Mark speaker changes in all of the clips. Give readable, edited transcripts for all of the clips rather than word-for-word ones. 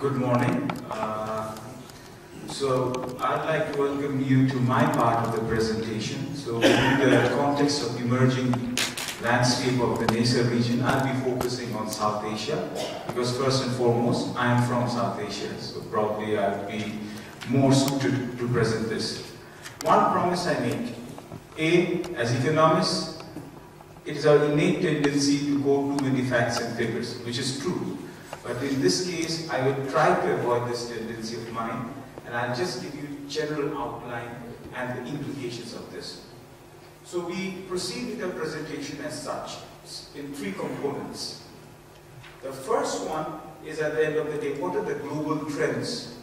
Speaker 1: Good morning. So I'd like to welcome you to my part of the presentation. So in the context of emerging landscape of the NESA region, I'll be focusing on South Asia because first and foremost, I am from South Asia, so probably I'll be more suited to present this. One promise I make, as economists, it is our innate tendency to go too many facts and figures, which is true. But in this case, I will try to avoid this tendency of mine, and I'll just give you general outline and the implications of this. So we proceed with the presentation as such, in three components. The first one is, at the end of the day, what are the global trends?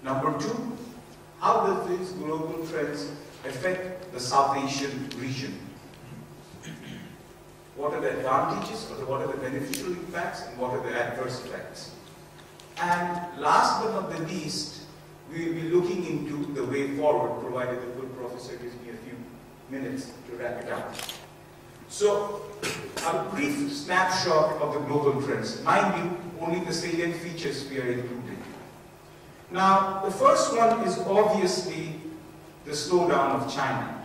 Speaker 1: Number two, how do these global trends affect the South Asian region? What are the advantages, or what are the beneficial impacts, and what are the adverse effects? And last but not the least, we will be looking into the way forward, provided the good professor gives me a few minutes to wrap it up. So, a brief snapshot of the global trends. Mind you, only the salient features we are including. Now, the first one is obviously the slowdown of China.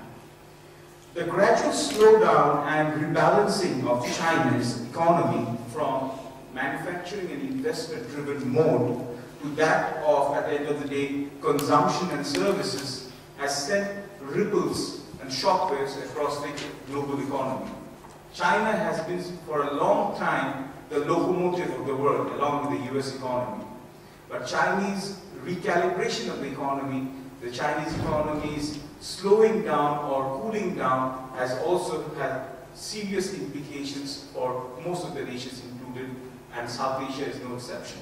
Speaker 1: The gradual slowdown and rebalancing of China's economy from manufacturing and investment-driven mode to that of, at the end of the day, consumption and services has sent ripples and shockwaves across the global economy. China has been, for a long time, the locomotive of the world, along with the US economy. But Chinese recalibration of the economy, the Chinese economy's slowing down or cooling down, has also had serious implications for most of the nations included, and South Asia is no exception.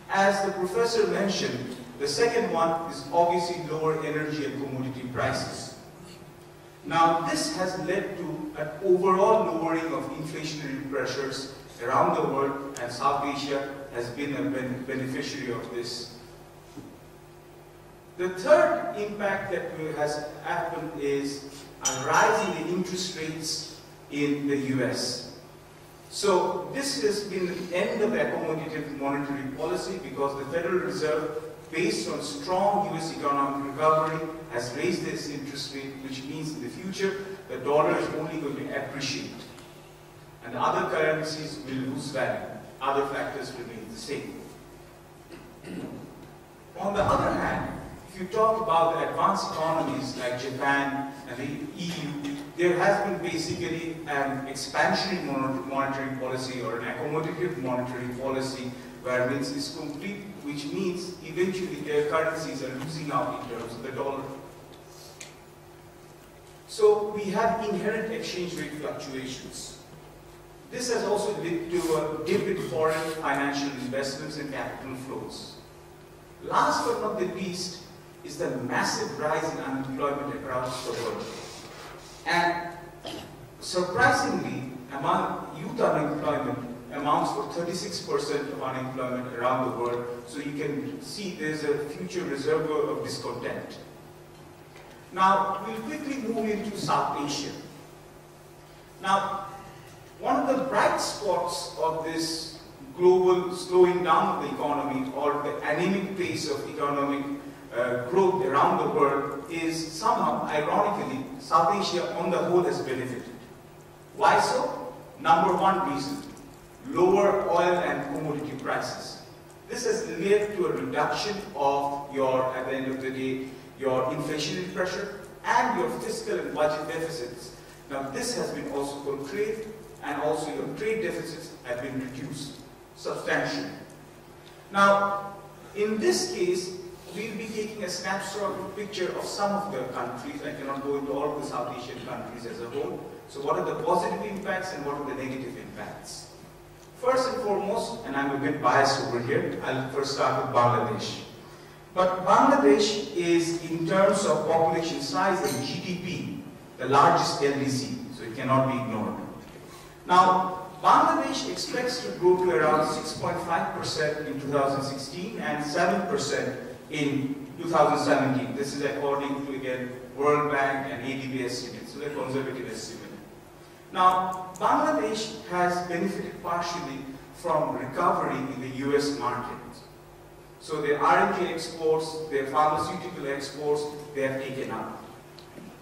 Speaker 1: As the professor mentioned, the second one is obviously lower energy and commodity prices. Now, this has led to an overall lowering of inflationary pressures around the world, and South Asia has been a beneficiary of this. The third impact that has happened is a rise in the interest rates in the US. So this has been the end of the accommodative monetary policy because the Federal Reserve, based on strong US economic recovery, has raised its interest rate, which means in the future the dollar is only going to appreciate. And other currencies will lose value. Other factors remain the same. On the other hand, if you talk about the advanced economies like Japan and the EU, there has been basically an expansionary monetary policy or an accommodative monetary policy where it is complete, which means eventually their currencies are losing out in terms of the dollar. So we have inherent exchange rate fluctuations. This has also led to a dip in foreign financial investments and capital flows. Last but not the least is the massive rise in unemployment across the world. And surprisingly, among youth unemployment amounts for 36% of unemployment around the world. So you can see there's a future reservoir of discontent. Now, we'll quickly move into South Asia. Now, one of the bright spots of this global slowing down of the economy, or the anemic pace of economic growth around the world, is somehow, ironically, South Asia on the whole has benefited. Why so? Number one reason, lower oil and commodity prices. This has led to a reduction of your, at the end of the day, your inflationary pressure and your fiscal and budget deficits. Now this has been also contained, and also your trade deficits have been reduced substantially. Now, in this case, we'll be taking a snapshot picture of some of the countries. I cannot go into all of the South Asian countries as a whole. So what are the positive impacts and what are the negative impacts? First and foremost, and I'm a bit biased over here, I'll first start with Bangladesh. But Bangladesh is, in terms of population size and GDP, the largest LDC, so it cannot be ignored. Now, Bangladesh expects to grow to around 6.5% in 2016 and 7% in 2017. This is according to, again, World Bank and ADB estimates, so they're conservative estimate. Now, Bangladesh has benefited partially from recovery in the US market. So their R&D exports, their pharmaceutical exports, they have taken up.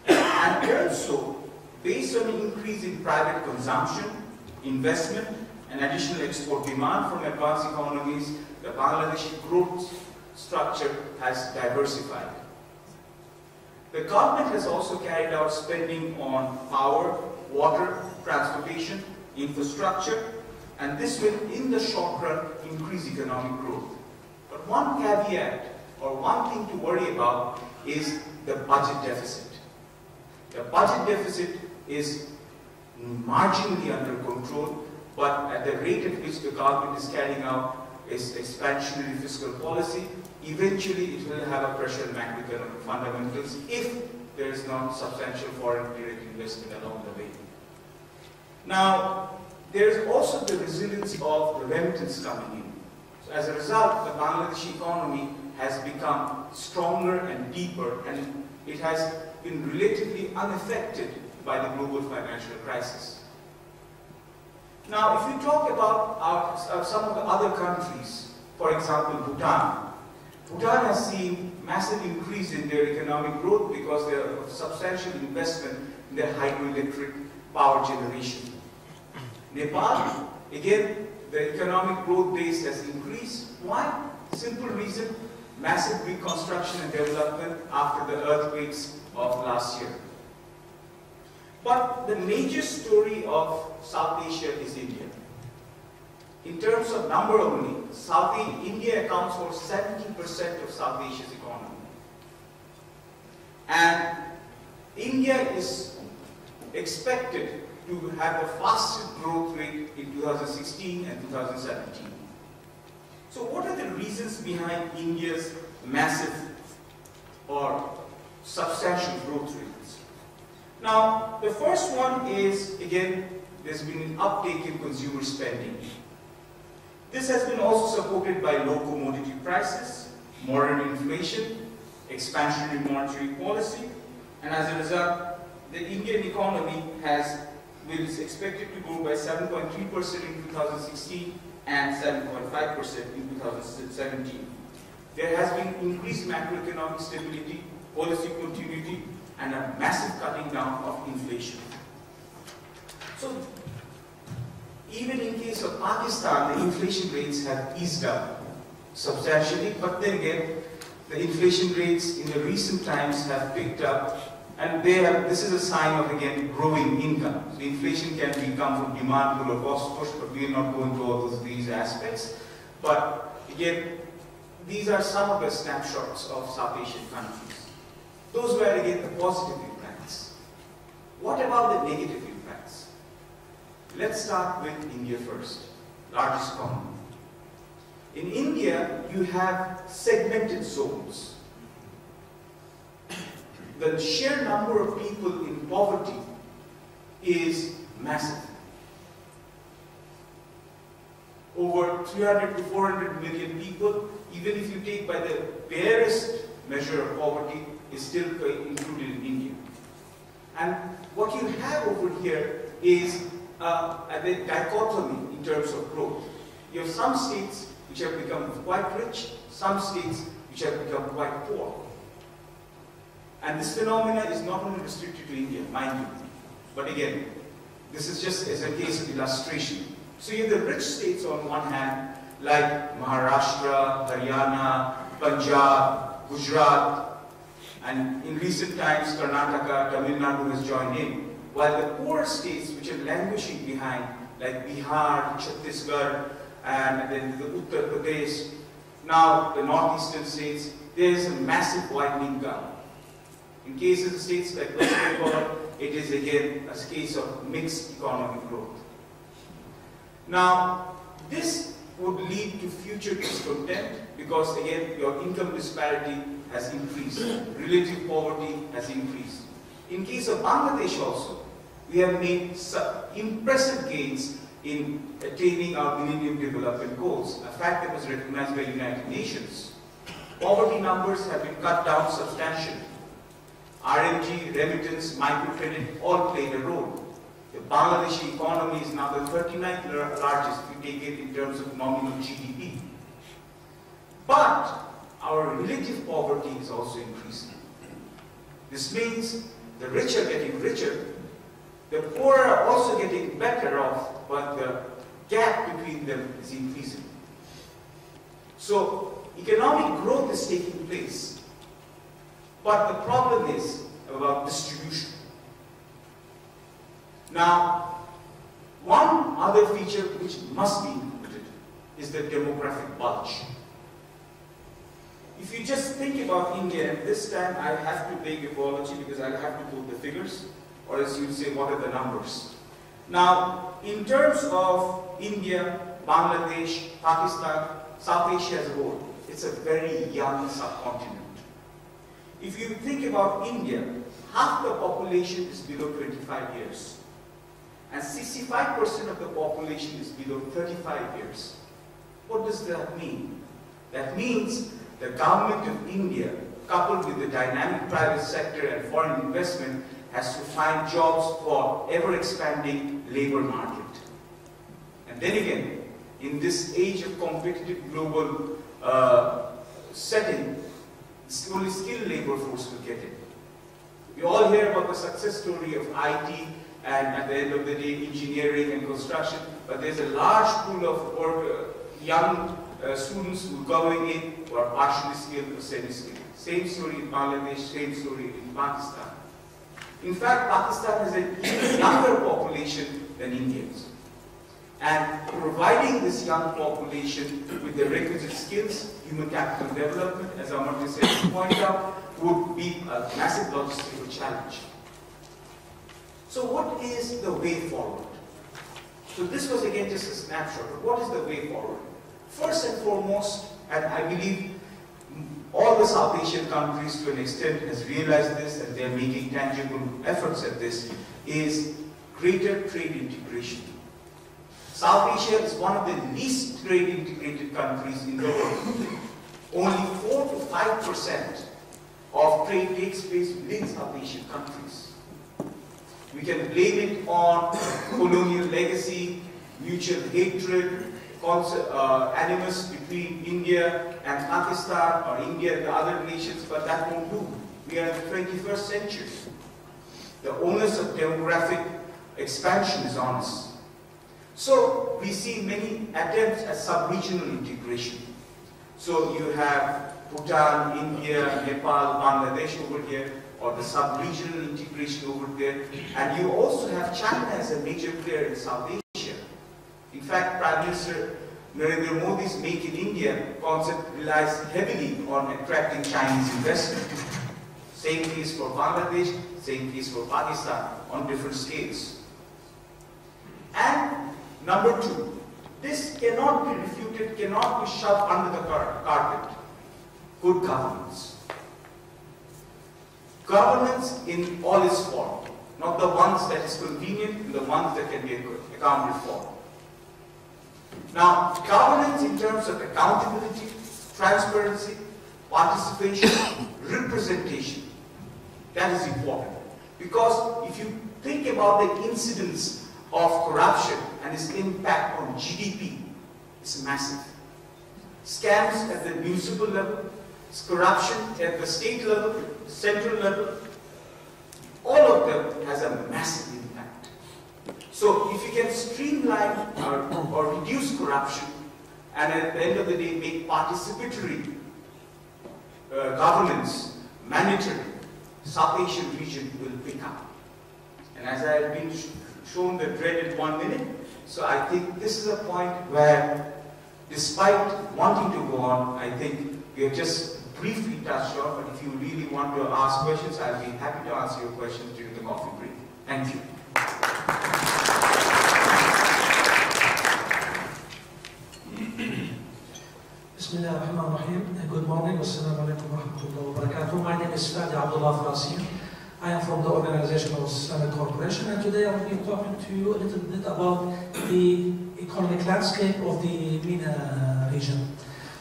Speaker 1: And also, based on the increase in private consumption, investment, and additional export demand from advanced economies, the Bangladeshi growth structure has diversified. The government has also carried out spending on power, water, transportation, infrastructure, and this will, in the short run, increase economic growth. But one caveat, or one thing to worry about, is the budget deficit. The budget deficit is marginally under control, but at the rate at which the government is carrying out its expansionary fiscal policy, eventually it will have a pressure on macroeconomic fundamentals if there is not substantial foreign direct investment along the way. Now, there is also the resilience of the remittance coming in. So as a result, the Bangladeshi economy has become stronger and deeper, and it has been relatively unaffected by the global financial crisis. Now, if you talk about some of the other countries, for example, Bhutan. Bhutan has seen massive increase in their economic growth because there is substantial investment in their hydroelectric power generation. Nepal, again, the economic growth base has increased. Why? Simple reason, massive reconstruction and development after the earthquakes of last year. But the major story of South Asia is India. In terms of number only, India accounts for 70% of South Asia's economy. And India is expected to have a faster growth rate in 2016 and 2017. So what are the reasons behind India's massive or substantial growth rates? Now, the first one is, again, there's been an uptake in consumer spending. This has been also supported by low commodity prices, moderate inflation, expansionary monetary policy, and as a result, the Indian economy is expected to grow by 7.3% in 2016 and 7.5% in 2017. There has been increased macroeconomic stability, policy continuity, and a massive cutting down of inflation. So, even in case of Pakistan, the inflation rates have eased up substantially, but then again, the inflation rates in the recent times have picked up, and this is a sign of, again, growing income. So inflation can come from demand pull or cost push, but we will not go into all these aspects. But again, these are some of the snapshots of South Asian countries. Those were, again, the positive impacts. What about the negative impacts? Let's start with India first, largest economy. In India, you have segmented zones. The sheer number of people in poverty is massive. Over 300 to 400 million people, even if you take by the barest measure of poverty, is still included in India. And what you have over here is a dichotomy in terms of growth. You have some states which have become quite rich, some states which have become quite poor. And this phenomena is not only restricted to India, mind you, but again, this is just as a case of illustration. So you have the rich states on one hand, like Maharashtra, Haryana, Punjab, Gujarat, and in recent times, Karnataka, Tamil Nadu has joined in. While the poor states which are languishing behind, like Bihar, Chhattisgarh, and then the Uttar Pradesh, now the northeastern states, there is a massive widening gap. In cases of states like West Bengal, it is again a case of mixed economic growth. Now, this would lead to future discontent because again, your income disparity has increased, relative poverty has increased. In case of Bangladesh also, we have made impressive gains in attaining our Millennium Development Goals, a fact that was recognized by the United Nations. Poverty numbers have been cut down substantially. RMG, remittance, microcredit all played a role. The Bangladeshi economy is now the 39th largest if you take it in terms of nominal GDP. But our relative poverty is also increasing. This means the rich are getting richer, the poor are also getting better off, but the gap between them is increasing. So economic growth is taking place, but the problem is about distribution. Now, one other feature which must be included is the demographic bulge. If you just think about India, and this time I have to beg apology because I'll have to pull the figures, or as you say, what are the numbers? Now, in terms of India, Bangladesh, Pakistan, South Asia as a whole, it's a very young subcontinent. If you think about India, half the population is below 25 years. And 65% of the population is below 35 years. What does that mean? That means the government of India, coupled with the dynamic private sector and foreign investment, has to find jobs for ever-expanding labor market. And then again, in this age of competitive global setting, only skilled labor force will get it. We all hear about the success story of IT and at the end of the day, engineering and construction, but there's a large pool of young students who are going in who are partially skilled or semi-skilled. Same story in Bangladesh, same story in Pakistan. In fact, Pakistan has an even younger population than Indians. And providing this young population with the requisite skills, human capital development, as Amartya said, pointed out, would be a massive logistical challenge. So what is the way forward? So this was again just a snapshot, but what is the way forward? First and foremost, and I believe all the South Asian countries to an extent has realized this and they're making tangible efforts at this, is greater trade integration. South Asia is one of the least trade integrated countries in the world. Only 4 to 5% of trade takes place within South Asian countries. We can blame it on colonial legacy, mutual hatred, animus between India and Pakistan or India and the other nations, but that won't do. We are in the 21st century. The onus of demographic expansion is on us. So we see many attempts at sub-regional integration. So you have Bhutan, India, Nepal, Bangladesh over here, or the sub-regional integration over there. And you also have China as a major player in South Asia. In fact, Prime Minister Narendra Modi's Make in India concept relies heavily on attracting Chinese investment. Same case for Bangladesh, same case for Pakistan, on different scales. And number two, this cannot be refuted, cannot be shoved under the carpet. Good governance. Governance in all its form, not the ones that is convenient and the ones that can be accounted for. Now, governance in terms of accountability, transparency, participation, representation, that is important. Because if you think about the incidence of corruption and its impact on GDP, it's massive. Scams at the municipal level, corruption at the state level, central level, all of them has a massive impact. So if you can streamline or reduce corruption and at the end of the day make participatory governance mandatory, South Asian region will pick up. And as I have been shown the dreaded 1 minute, so I think this is a point where despite wanting to go on, I think we have just briefly touched on, but if you really want to ask questions, I'll be happy to answer your questions during the coffee break. Thank you.
Speaker 2: Bismillahirrahmanirrahim. Good morning. Wassalamu alaikum wa rahmatullahi wa barakatuh. My name is Amb.Fadi Farasin. I am from the organization of Islamic Corporation, and today I will be talking to you a little bit about the economic landscape of the MENA region.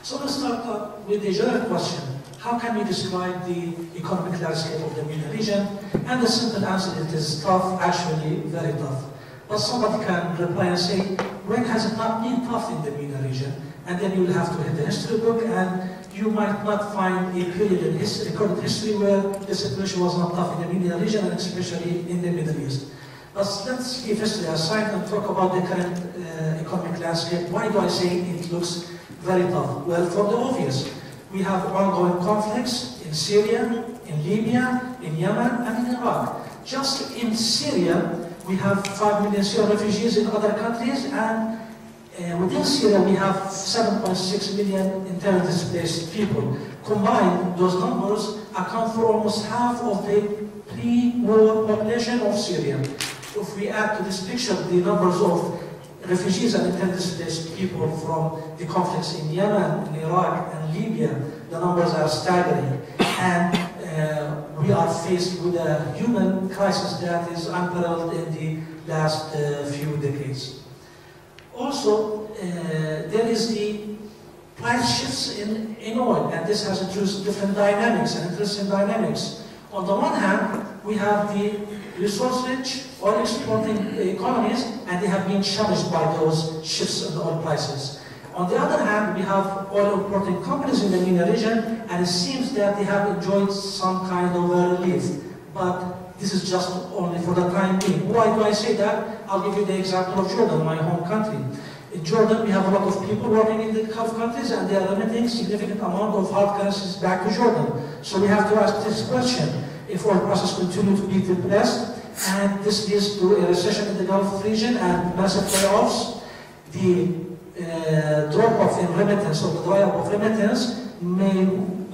Speaker 2: So let's start with the general question. How can we describe the economic landscape of the MENA region? And the simple answer is tough, actually very tough. But somebody can reply and say, when has it not been tough in the MENA region? And then you'll have to hit the history book, and you might not find a period in recorded history where the situation was not tough in the MENA region, and especially in the Middle East. But let's leave history aside and talk about the current economic landscape. Why do I say it looks very tough? Well, for the obvious. We have ongoing conflicts in Syria, in Libya, in Yemen, and in Iraq. Just in Syria, we have 5 million Syrian refugees in other countries, and within Syria we have 7.6 million internally displaced people. Combined, those numbers account for almost half of the pre-war population of Syria. If we add to this picture the numbers of refugees and internally displaced people from the conflicts in Yemen, in Iraq, and Libya, the numbers are staggering. And we are faced with a human crisis that is unparalleled in the last few decades. Also, there is the price shifts in oil, and this has introduced different dynamics and interesting dynamics. On the one hand, we have the resource-rich, oil-exporting economies, and they have been challenged by those shifts in oil prices. On the other hand, we have oil-importing companies in the MENA region, and it seems that they have enjoyed some kind of relief. But this is just only for the time being. Why do I say that? I'll give you the example of Jordan, my home country. In Jordan, we have a lot of people working in the Gulf countries, and they are remitting significant amount of hard currencies back to Jordan. So we have to ask this question. If oil prices continue to be depressed, and this leads to a recession in the Gulf region and massive layoffs, the drop-off in remittance, or the dry-up of remittance, may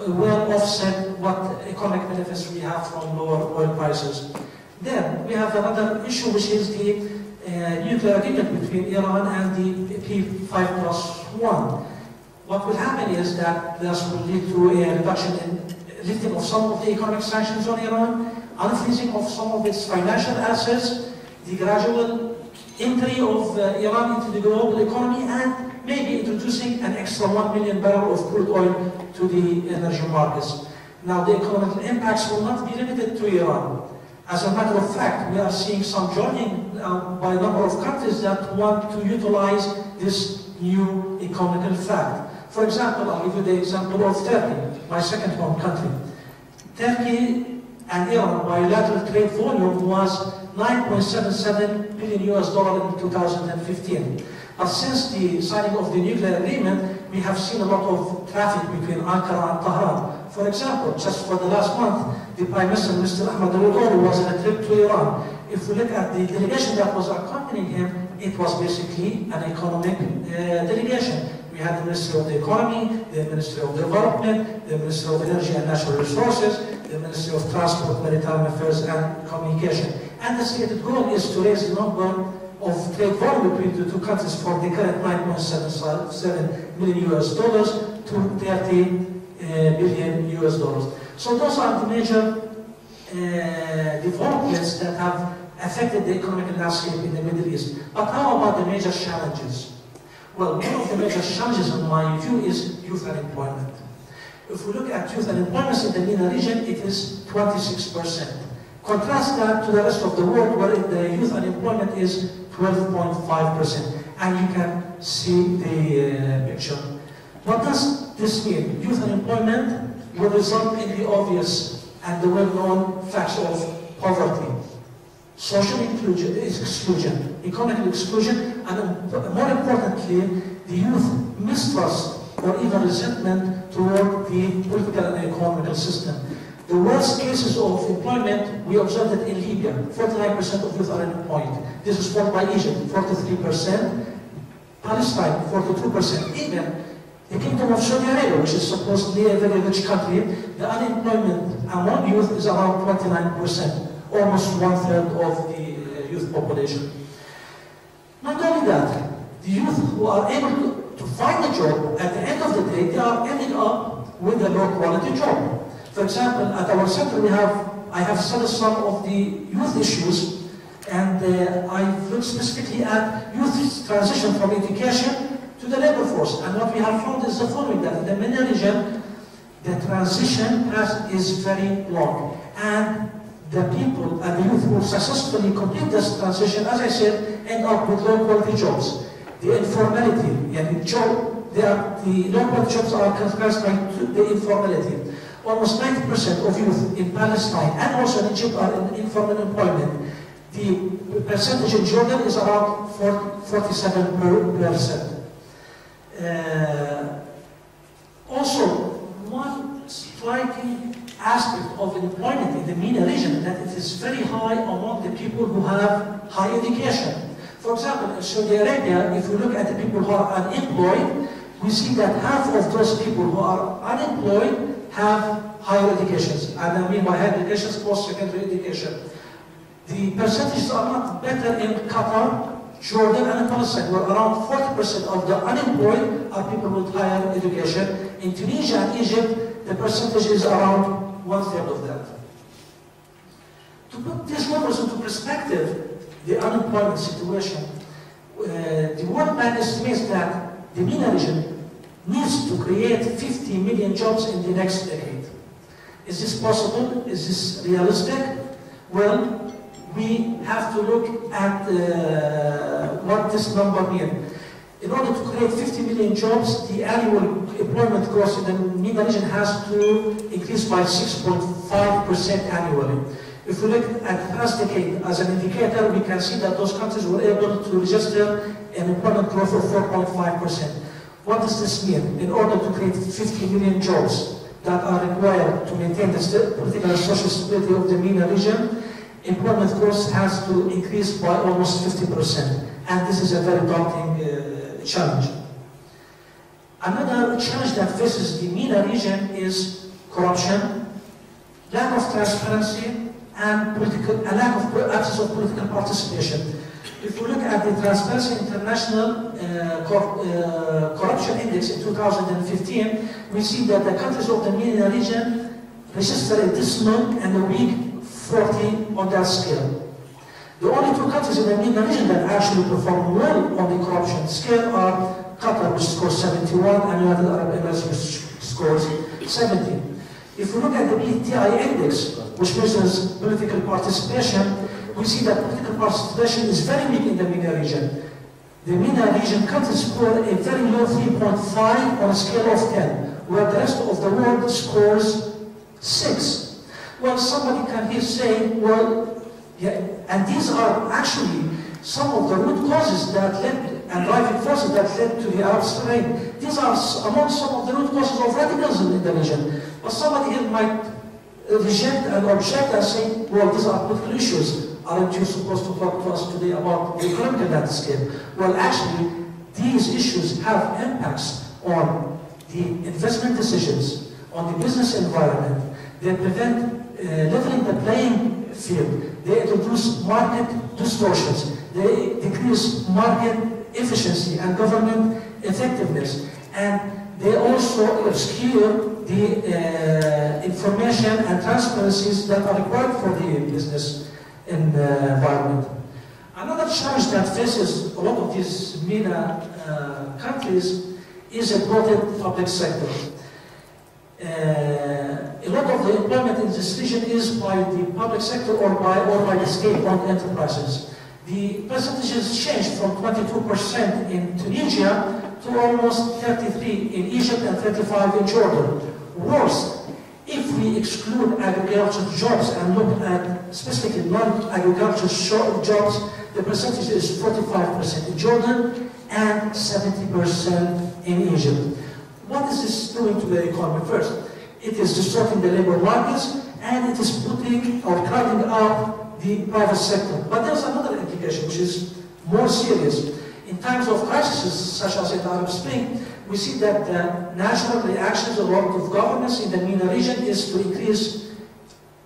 Speaker 2: well offset what economic benefits we have from lower oil prices. Then we have another issue, which is the nuclear agreement between Iran and the P5+1. What will happen is that this will lead to a reduction in lifting of some of the economic sanctions on Iran, unfreezing of some of its financial assets, the gradual entry of Iran into the global economy, and maybe introducing an extra 1 million barrel of crude oil to the energy markets. Now, the economic impacts will not be limited to Iran. As a matter of fact, we are seeing some joining by a number of countries that want to utilize this new economic fact. For example, I'll give you the example of Turkey, my second home country. Turkey and Iran bilateral trade volume was $9.77 billion in 2015. But since the signing of the nuclear agreement, we have seen a lot of traffic between Ankara and Tehran. For example, just for the last month, the Prime Minister, Mr. Ahmed was on a trip to Iran. If we look at the delegation that was accompanying him, it was basically an economic delegation. We had the Ministry of the Economy, the Ministry of Development, the Ministry of Energy and Natural Resources, the Ministry of Transport, Maritime Affairs and Communication. And the stated goal is to raise the number of trade volume between the two countries from the current $9.77 million to $30 billion. So those are the major developments that have affected the economic landscape in the Middle East. But how about the major challenges? Well, one of the major challenges in my view is youth unemployment. If we look at youth unemployment in the MENA region, it is 26%. Contrast that to the rest of the world, where the youth unemployment is 12.5%. And you can see the picture. What does this mean? Youth unemployment will result in the obvious and the well-known facts of poverty, social exclusion, economic exclusion, and more importantly, the youth mistrust or even resentment toward the political and economical system. The worst cases of employment, we observed it in Libya. 49% of youth are unemployed. This is followed by Egypt, 43%, Palestine, 42%. Even the Kingdom of Saudi Arabia, which is supposedly a very rich country, the unemployment among youth is around 29%, almost 1/3 of the youth population. Not only that, the youth who are able to find a job, at the end of the day, they are ending up with a low-quality job. For example, at our center, I have studied some of the youth issues, and I've looked specifically at youth's transition from education to the labor force. And what we have found is the following, that in the MENA region, the transition is very long. And the people and the youth who successfully complete this transition, as I said, end up with low-quality jobs. The informality, and the low-quality jobs are characterized by the informality. Almost 90% of youth in Palestine and also in Egypt are in informal employment. The percentage in Jordan is around 47%. Also, one striking aspect of employment in the MENA region that it is very high among the people who have high education. For example, in Saudi Arabia, if we look at the people who are unemployed, we see that half of those people who are unemployed have higher educations. And I mean by higher education, post-secondary education. The percentages are not better in Qatar, Jordan, and Palestine, where around 40% of the unemployed are people with higher education. In Tunisia and Egypt, the percentage is around 1/3 of that. To put these numbers into perspective, the unemployment situation, the World Bank estimates that the MENA region needs to create 50 million jobs in the next decade. Is this possible? Is this realistic? Well, we have to look at what this number means. In order to create 50 million jobs, the annual employment growth in the MENA region has to increase by 6.5% annually. If we look at the past decade as an indicator, we can see that those countries were able to register an employment growth of 4.5%. What does this mean? In order to create 50 million jobs that are required to maintain the political and social stability of the MENA region, employment growth has to increase by almost 50%. And this is a very daunting challenge. Another challenge that faces the MENA region is corruption, lack of transparency, and a lack of absence of political participation. If we look at the Transparency International Corruption Index in 2015, we see that the countries of the MENA region register a dismal and a weak 40 on that scale. The only two countries in the MENA region that actually perform well on the corruption scale are Qatar, which scores 71, and United Arab Emirates, which scores 70. If we look at the BTI index, which measures political participation, we see that political participation is very weak in the MENA region. The MENA region countries score a very low 3.5 on a scale of 10, where the rest of the world scores 6. Well, somebody can here say, well, yeah, and these are actually some of the root causes that led and driving forces that led to the Arab Spring. These are among some of the root causes of radicalism in the region. But somebody here might reject and object and say, well, these are political issues. Aren't you supposed to talk to us today about the economic landscape? Well, actually, these issues have impacts on the investment decisions, on the business environment. They prevent leveling the playing field. They introduce market distortions. They decrease market efficiency and government effectiveness. And they also obscure the information and transparencies that are required for the business environment. Another challenge that faces a lot of these MENA countries is a bloated public sector. A lot of the employment in this region is by the public sector or by the state-owned enterprises. The percentages changed from 22% in Tunisia to almost 33% in Egypt and 35% in Jordan. Worse, if we exclude agricultural jobs and look at specifically non-agricultural jobs, the percentage is 45% in Jordan and 70% in Egypt. What is this doing to the economy? First, it is distorting the labor markets and it is putting or crowding out the private sector. But there's another implication which is more serious. In times of crises such as in the Arab Spring, we see that the natural reactions of of governments in the MENA region is to increase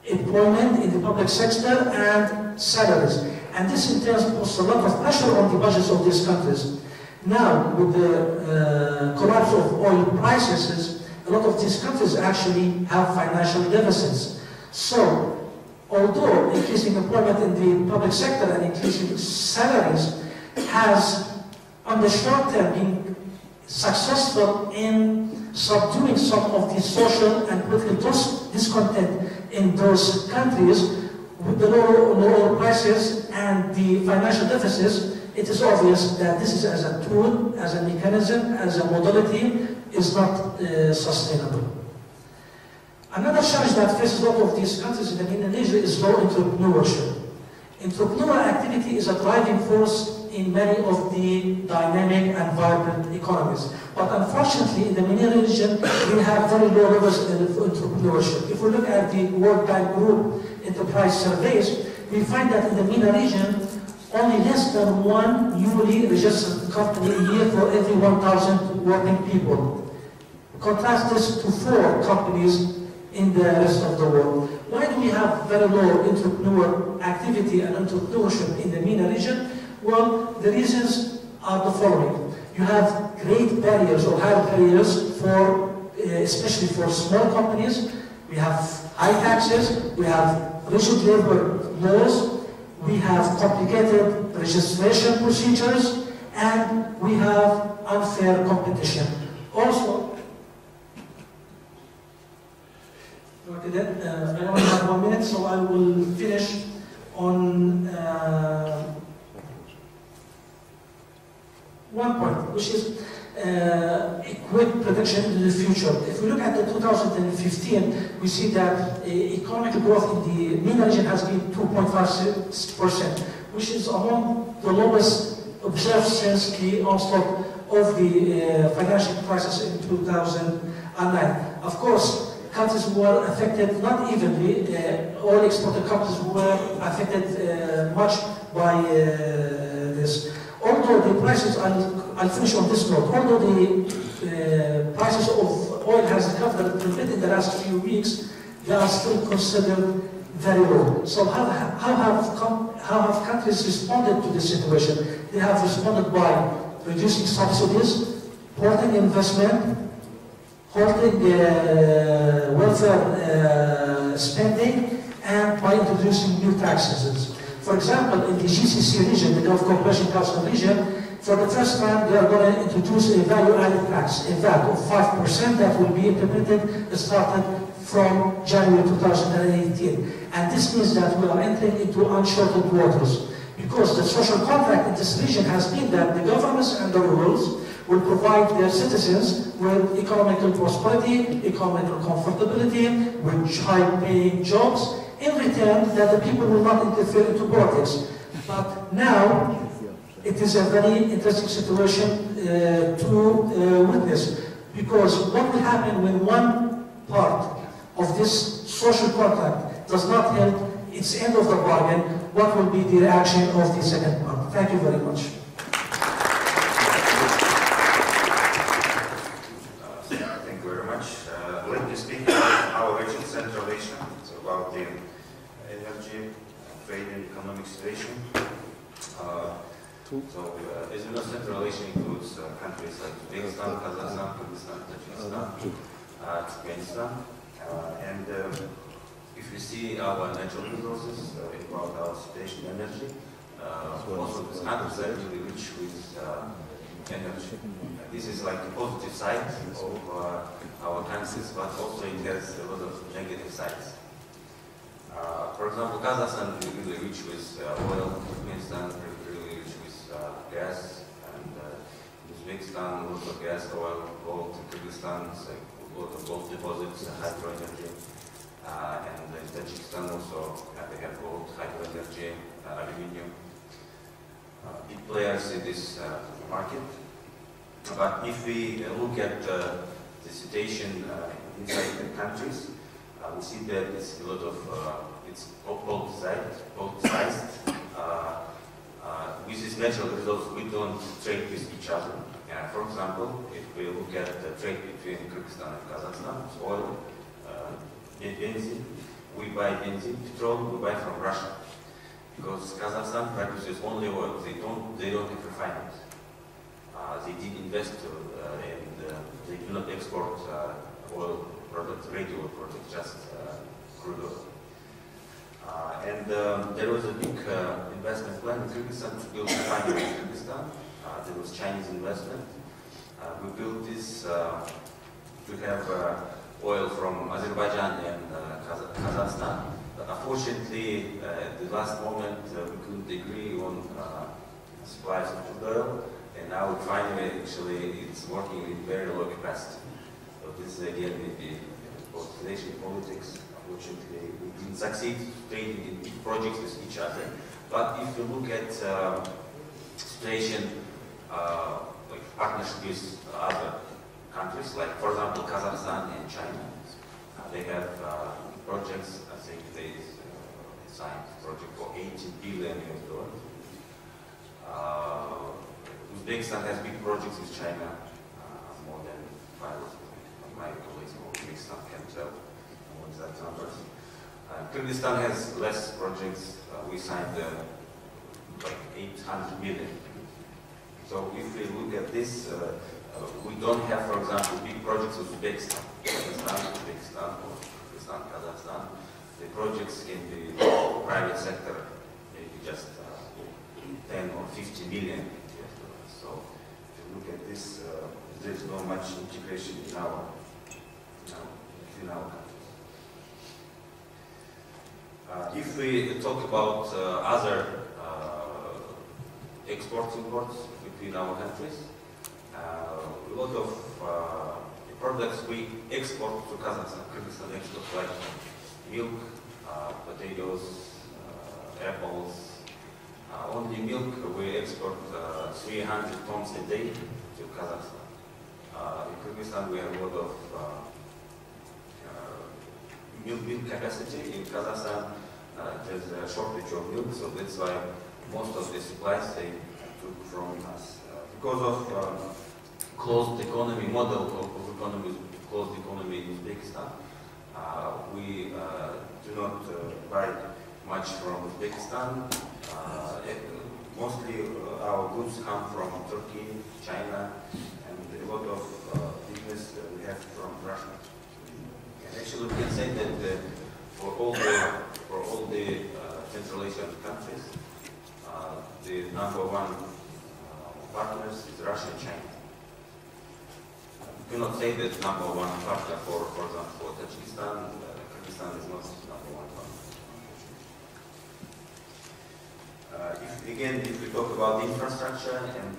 Speaker 2: employment in the public sector and salaries. And this in turn puts a lot of pressure on the budgets of these countries. Now, with the collapse of oil prices, a lot of these countries actually have financial deficits. So, although increasing employment in the public sector and increasing salaries has, on the short term, been successful in subduing some of the social and political discontent in those countries, with the low oil prices and the financial deficits, it is obvious that this is as a tool, as a mechanism, as a modality, is not sustainable. Another challenge that faces a lot of these countries in Indonesia is low entrepreneurship. Entrepreneurial activity is a driving force in many of the dynamic and vibrant economies. But unfortunately, in the MENA region, we have very low levels of entrepreneurship. If we look at the World Bank Group enterprise surveys, we find that in the MENA region, only less than one newly registered company a year for every 1,000 working people. Contrast this to 4 companies in the rest of the world. Why do we have very low entrepreneur activity and entrepreneurship in the MENA region? Well, the reasons are the following. You have great barriers or high barriers for, especially for small companies. We have high taxes, we have rigid labor laws, we have complicated registration procedures, and we have unfair competition. Also, I only have 1 minute, so I will finish on one point, which is equip protection in the future. If we look at the 2015, we see that economic growth in the MENA region has been 2.56%, which is among the lowest observed since the onslaught of the financial crisis in 2009. Of course, countries were affected not evenly. All exported countries were affected much by this. Although the prices, I'll finish on this note, although the prices of oil has recovered a bit in the last few weeks, they are still considered very low. So how have countries responded to this situation? They have responded by reducing subsidies, halting investment, halting welfare spending, and by introducing new taxes. For example, in the GCC region, the Gulf Cooperation Council region, for the first time they are going to introduce a value-added tax, a VAT of 5% that will be implemented started from January 2018. And this means that we are entering into uncharted waters, because the social contract in this region has been that the governments and the rurals will provide their citizens with economical prosperity, economical comfortability, with high-paying jobs, in return that the people will not interfere into politics. But now, it is a very interesting situation to witness, because what will happen when one part of this social contract does not help its end of the bargain? What will be the reaction of the second part? Thank you very much.
Speaker 3: Thank you very much. Let me speak about our region, Central Asia. It's about the energy, trade and economic situation. As you know, Central Asia includes countries like Uzbekistan, Kazakhstan, Kyrgyzstan, Tajikistan, Turkmenistan. And if you see our natural resources, about our situation in energy, most of these countries are really rich with energy. This is like the positive side of our countries, but also it has a lot of negative sides. For example, Kazakhstan is really rich with oil, Turkmenistan really rich with gas, and Uzbekistan also gas, oil, gold, Kyrgyzstan, like a lot of gold deposits, hydro energy, and in Tajikistan also they have gold, hydro energy, aluminium. Big players in this market. But if we look at the situation inside the countries, we see that it's a lot of it's politicized. With these natural resources, we don't trade with each other. For example, if we look at the trade between Kyrgyzstan and Kazakhstan, it's oil, benzene, we buy benzene, petrol, we buy from Russia. Because Kazakhstan produces only oil, they don't have refineries. They did invest and they do not export oil products, radio products, just crude oil. And there was a big investment plan in Kyrgyzstan to build a refinery in Kyrgyzstan. There was Chinese investment. We built this to have oil from Azerbaijan and Kazakhstan. But unfortunately, at the last moment, we couldn't agree on supplies of crude oil, and now finally actually it's working with very low capacity. So this is again maybe both financial politics. Unfortunately, we didn't succeed trading in big projects with each other. But if you look at situation like partnership with other countries, like for example Kazakhstan and China, they have projects. I think they signed a project for $80 billion. Uzbekistan has big projects with China, more than 5. My colleagues from Uzbekistan can tell what that numbers. Kyrgyzstan has less projects. We signed like 800 million. So if we look at this, we don't have, for example, big projects with Uzbekistan, or Kazakhstan. The projects in the private sector, maybe just 10 or 50 million. So if you look at this, there's not much integration in our countries. If we talk about other exports-imports between our countries, a lot of products we export to Kazakhstan, Kyrgyzstan export, like milk, potatoes, apples. Only milk we export 300 tons a day to Kazakhstan. In Kyrgyzstan we have a lot of milk capacity. In Kazakhstan there's a shortage of milk, so that's why most of the supplies they took from us. Because of closed economy model of economy, closed economy in Uzbekistan, we do not buy much from Uzbekistan. Mostly our goods come from Turkey, China, and a lot of business we have from Russia. And actually, we can say that for all the Central Asian countries, the #1 partners is Russia and China. We cannot say that #1 partner for example, for Tajikistan. Kyrgyzstan is not #1 partner. If we talk about infrastructure and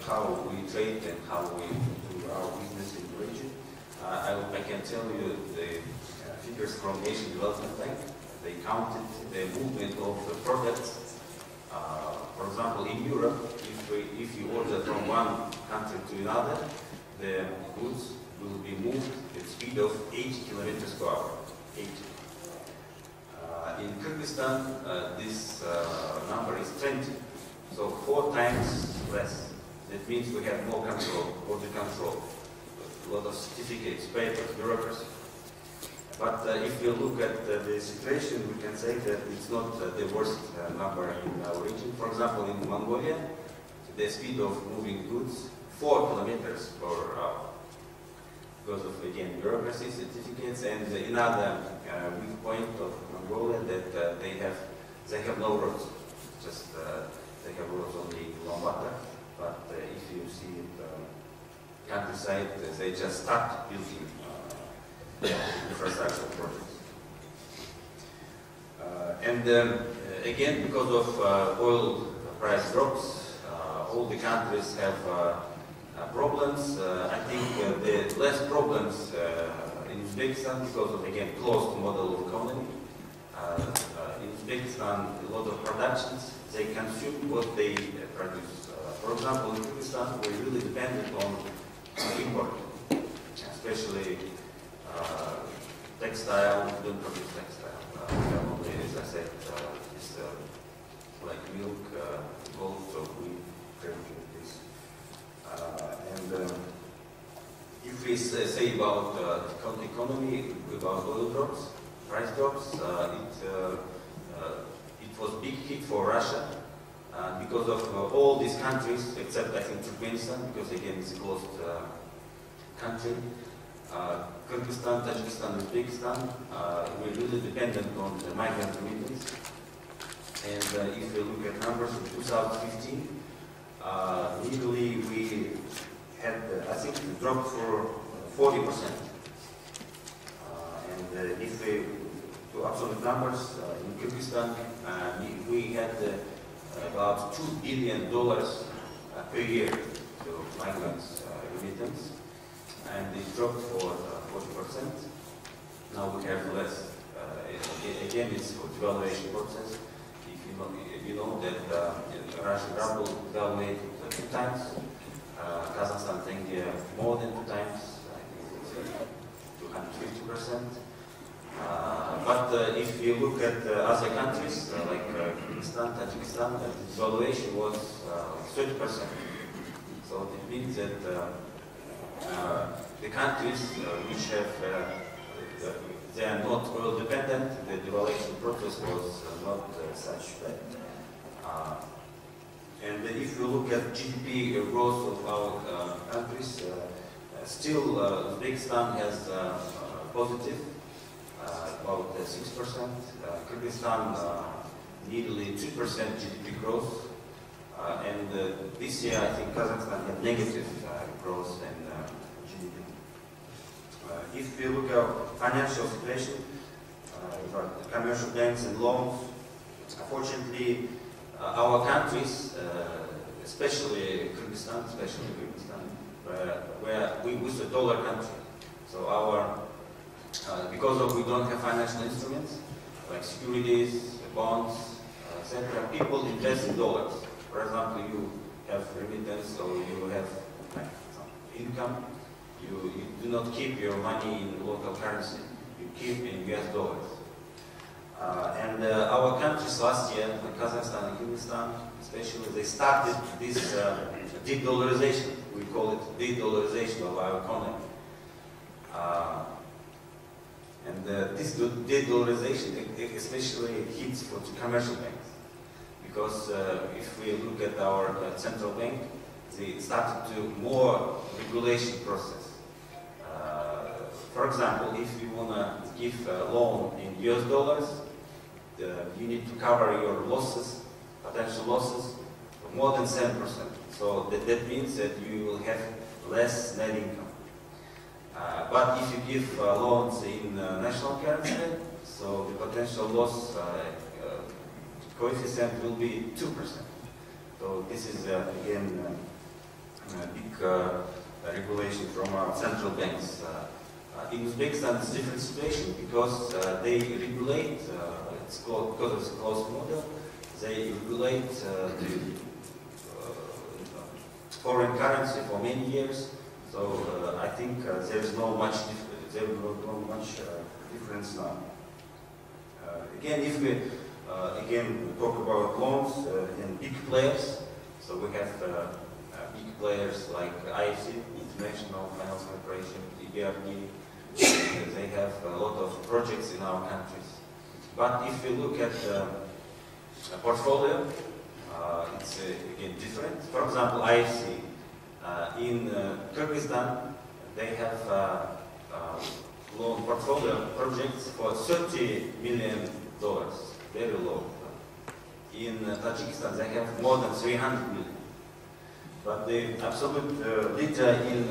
Speaker 3: how we trade and how we do our business in the region, I can tell you the figures from Asian Development Bank. They counted the movement of the products. For example, in Europe, if you order from one country to another, the goods will be moved at speed of 80 kilometers per hour. 80. In Kyrgyzstan, this number is 20, so 4 times less. That means we have more control, border control, a lot of certificates, papers, bureaucracy. But if you look at the situation, we can say that it's not the worst number in our region. For example, in Mongolia, the speed of moving goods 4 kilometers per hour. Because of, again, bureaucracy, certificates, and another weak point of Mongolia that they have no roads. Just they have roads only in Ulaanbaatar. But if you see the countryside, they just start building infrastructure projects. Again, because of oil price drops, all the countries have problems. I think the less problems in Uzbekistan because of, again, closed model of economy. In Uzbekistan, a lot of productions, they consume what they produce. For example, in Kyrgyzstan, we're really dependent on import, especially textile. We don't produce textile. We have only, as I said, it's like milk, gold, so we produce this. If we say about the economy, about oil drops, price drops, it was a big hit for Russia because of all these countries, except I think Turkmenistan, because again it's a closed country. Kyrgyzstan, Tajikistan, Uzbekistan, we're really dependent on the migrant remittance. And if you look at numbers in 2015, legally we had, I think, a drop for 40%. And if we, to absolute numbers, in Kyrgyzstan, we had about $2 billion per year to migrants remittance, and it dropped for 40%. Now we have less. Again, it's a devaluation process. If you know that Russian ruble devaluated 2 times, Kazakhstan tenge more than 2 times, I think it's 250%. But if you look at other countries like Kyrgyzstan, Tajikistan, the devaluation was 30%. So it means that the countries which have they are not oil dependent, the devaluation process was not such bad. And if you look at GDP growth of our countries, still Uzbekistan has positive, about 6%. Kyrgyzstan nearly 2% GDP growth. And this year I think Kazakhstan had negative growth in GDP. If we look at financial situation, the commercial banks and loans, unfortunately, our countries, especially Kyrgyzstan, where we was a dollar country, so our because we don't have financial instruments like securities, bonds, etc., people invest in dollars. For example, you have remittance or you have some income. You do not keep your money in local currency. You keep in US dollars. And our countries last year, like Kazakhstan and Kyrgyzstan, especially, they started this de-dollarization. We call it de-dollarization of our economy. And this de-dollarization especially hits for the commercial banks. Because if we look at our central bank, they started to more regulation process. For example, if you want to give a loan in US dollars, you need to cover your losses, potential losses, more than 7%. So that means that you will have less net income. But if you give loans in national currency, so the potential loss coefficient will be 2%. So this is again a big regulation from our central banks. In Uzbekistan, it's a different situation because they regulate, because it's a closed model, they regulate the foreign currency for many years. So I think there is no much difference now. Again, if we talk about loans and big players, so we have big players like IFC, International Finance Corporation, EBRD. They have a lot of projects in our countries. But if you look at the portfolio, it's again different. For example, IFC in Kyrgyzstan, they have loan portfolio projects for $30 million, very low. In Tajikistan, they have more than 300 million. But the absolute leader in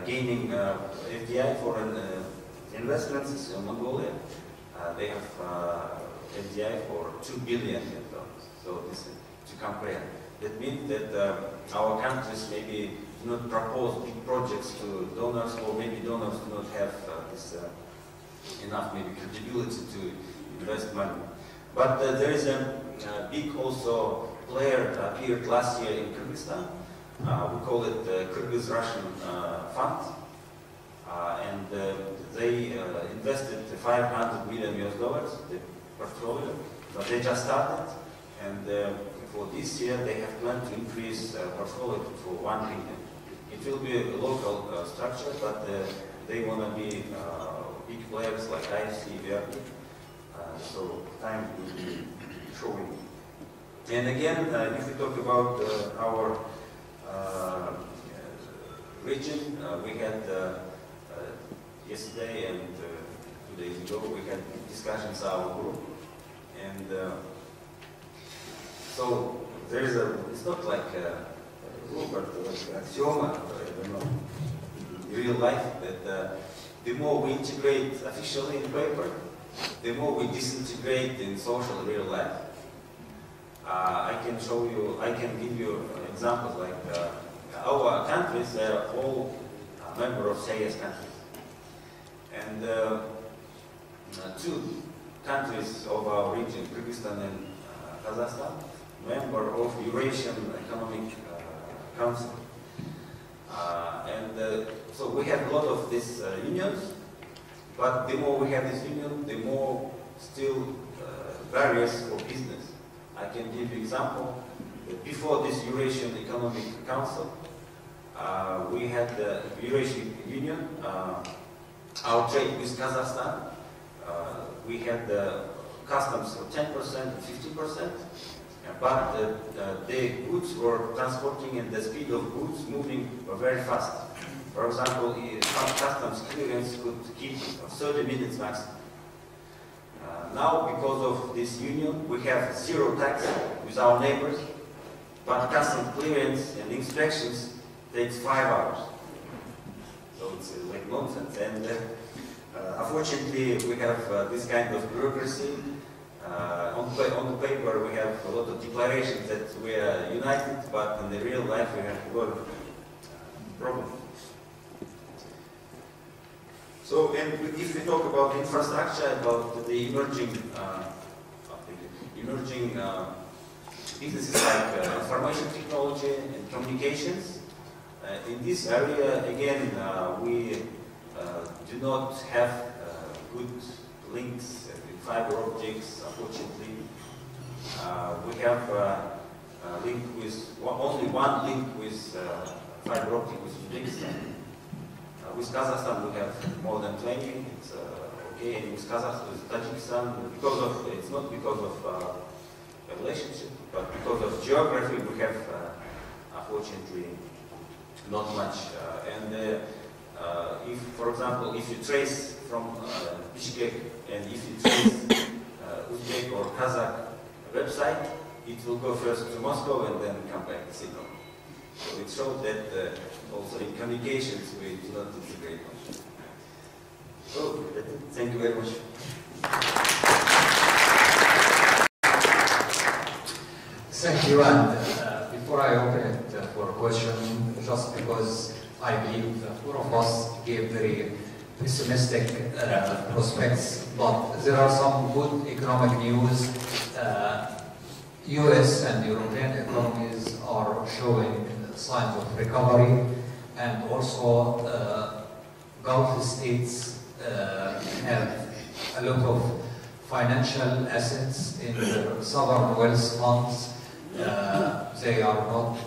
Speaker 3: gaining FDI foreign investments is Mongolia. They have FDI for $2 billion. So this is to compare. That means that our countries maybe do not propose big projects to donors, or maybe donors do not have this enough maybe credibility to invest money. But there is a big also player appeared last year in Kyrgyzstan. We call it the Kyrgyz-Russian Fund. And they invested $500 million, the portfolio, but they just started. And for this year, they have planned to increase portfolio to $1 billion. It will be a local structure, but they want to be big players like IFC, EBRD. So time will be showing. And again, if we talk about our region, we had yesterday and 2 days ago, we had discussions our group. And so there is it's not like a rule, but like axioma, I don't know, in real life, that the more we integrate officially in paper, the more we disintegrate in social real life. I can show you, I can give you examples like our countries, they are all members of CIS countries. And two countries of our region, Kyrgyzstan and Kazakhstan, member of Eurasian Economic Council. So we have a lot of these unions, but the more we have this union, the more still barriers for business. I can give you example. Before this Eurasian Economic Council, we had the Eurasian Union, our trade with Kazakhstan. We had the customs for 10% and 50%, but the goods were transporting and the speed of goods moving were very fast. For example, some customs clearance could keep 30 minutes maximum. Now, because of this union, we have zero tax with our neighbors, but customs clearance and inspections takes 5 hours. So it's like nonsense. And unfortunately, we have this kind of bureaucracy. On the paper, we have a lot of declarations that we are united, but in the real life, we have a lot of problems. So, and if we talk about infrastructure, about the emerging businesses like information technology and communications, in this area, again, we do not have good links with fiber optics, unfortunately. We have a link with, only one link with fiber optic with Uzbekistan. With Kazakhstan, we have more than 20. It's okay, and with Kazakhstan, with Tajikistan, because of, it's not because of a relationship, but because of geography, we have, unfortunately, not much. If, for example, if you trace from Bishkek, and if you trace Uzbek or Kazakh website, it will go first to Moscow and then come back to Sydney. So it shows that also in communications we do not integrate much. So thank you very much.
Speaker 4: Thank you. And before I open it for a question, just because I believe that four of us gave very pessimistic prospects, but there are some good economic news. US and European economies are showing signs of recovery, and also Gulf states have a lot of financial assets in their sovereign wealth funds. They are not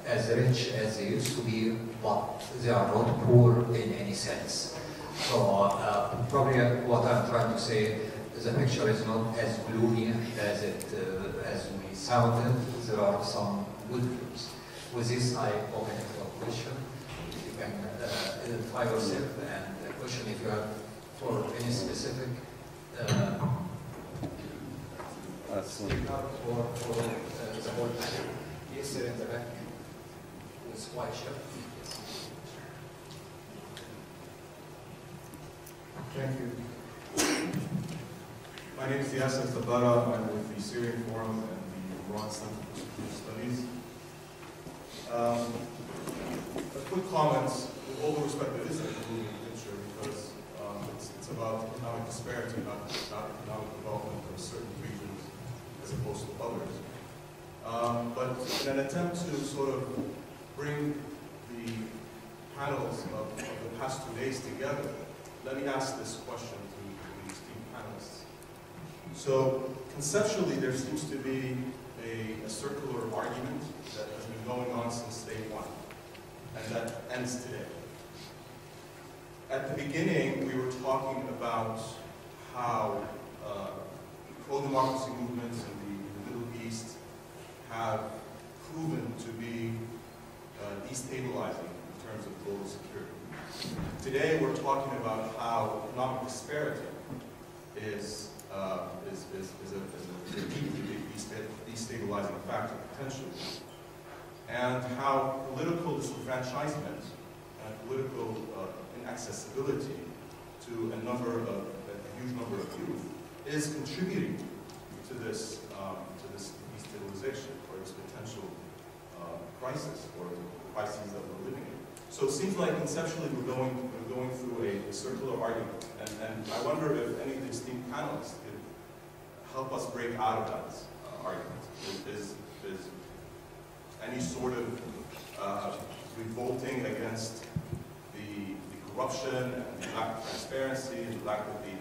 Speaker 4: as rich as they used to be, but they are not poor in any sense. So probably what I'm trying to say, the picture is not as gloomy as we sounded. There are some good news. With this, I open it for question. If you can identify yourself and the question if you have for any specific for the whole panel. Yes, sir, in the back with white shirt. Yes.
Speaker 5: Thank you. My name is Yasser Tabara. I'm with the Syrian Forum and the Iran Center for Strategic Studies. A quick comment, with all due respect, it is a gloomy picture because it's about economic disparity, not economic development of certain regions as opposed to others. But in an attempt to sort of bring the panels of the past 2 days together, let me ask this question to the esteemed panelists. So conceptually, there seems to be a circular argument that has been going on since day one, and that ends today. At the beginning, we were talking about how pro-democracy movements in the Middle East have proven to be destabilizing in terms of global security. Today, we're talking about how economic disparity is a deeply destabilizing factor, potentially, and how political disenfranchisement and political inaccessibility to a huge number of youth is contributing to this to this destabilization or this potential crisis or the crises that we're living in. So it seems like conceptually we're going through a circular argument, and I wonder if any of the esteemed panelists could help us break out of that argument. Is any sort of revolting against the corruption and the lack of transparency, the lack of the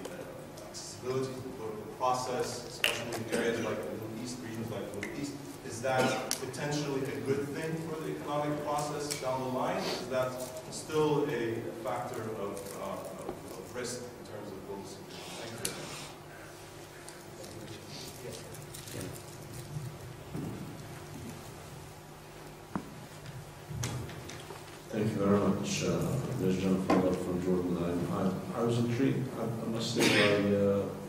Speaker 5: accessibility to the political process, especially in areas like the Middle East, regions like the Middle East, is that potentially a good thing for the economic process down the line? Is that still a factor of risk in terms of global security? Thank you.
Speaker 6: Thank you very much, Ms. Jennifer from Jordan. I was intrigued, I must say, by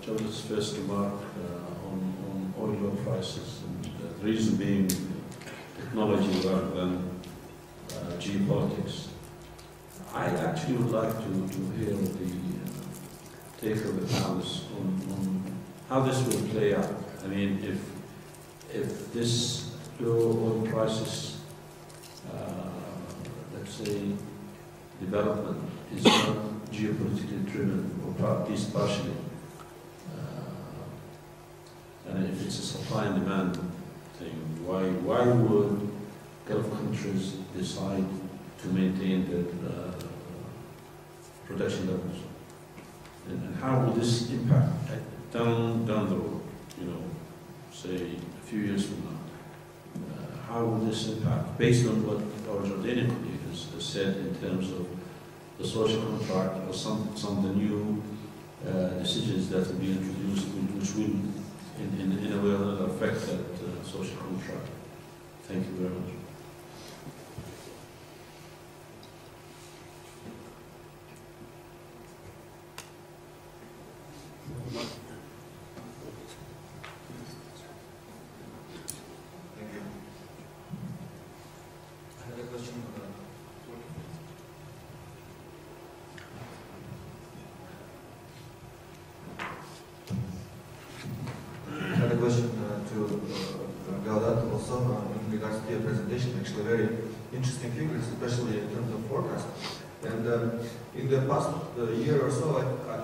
Speaker 6: Gawdat's first remark on oil prices, and the reason being technology rather than geopolitics. I actually would like to hear the take of the panelists on how this will play out. I mean, if this low oil prices, let's say, development is not geopolitically driven, or at least partially, and if it's a supply and demand thing, why would Gulf countries decide to maintain their production levels? And how will this impact down the road, you know, say a few years from now? How will this impact, based on what our Jordanian colleagues has said in terms of the social contract or some of the new decisions that will be introduced, which will in a way or another affect that social contract? Thank you very much.
Speaker 7: Actually very interesting figures, especially in terms of forecast. And in the past year or so,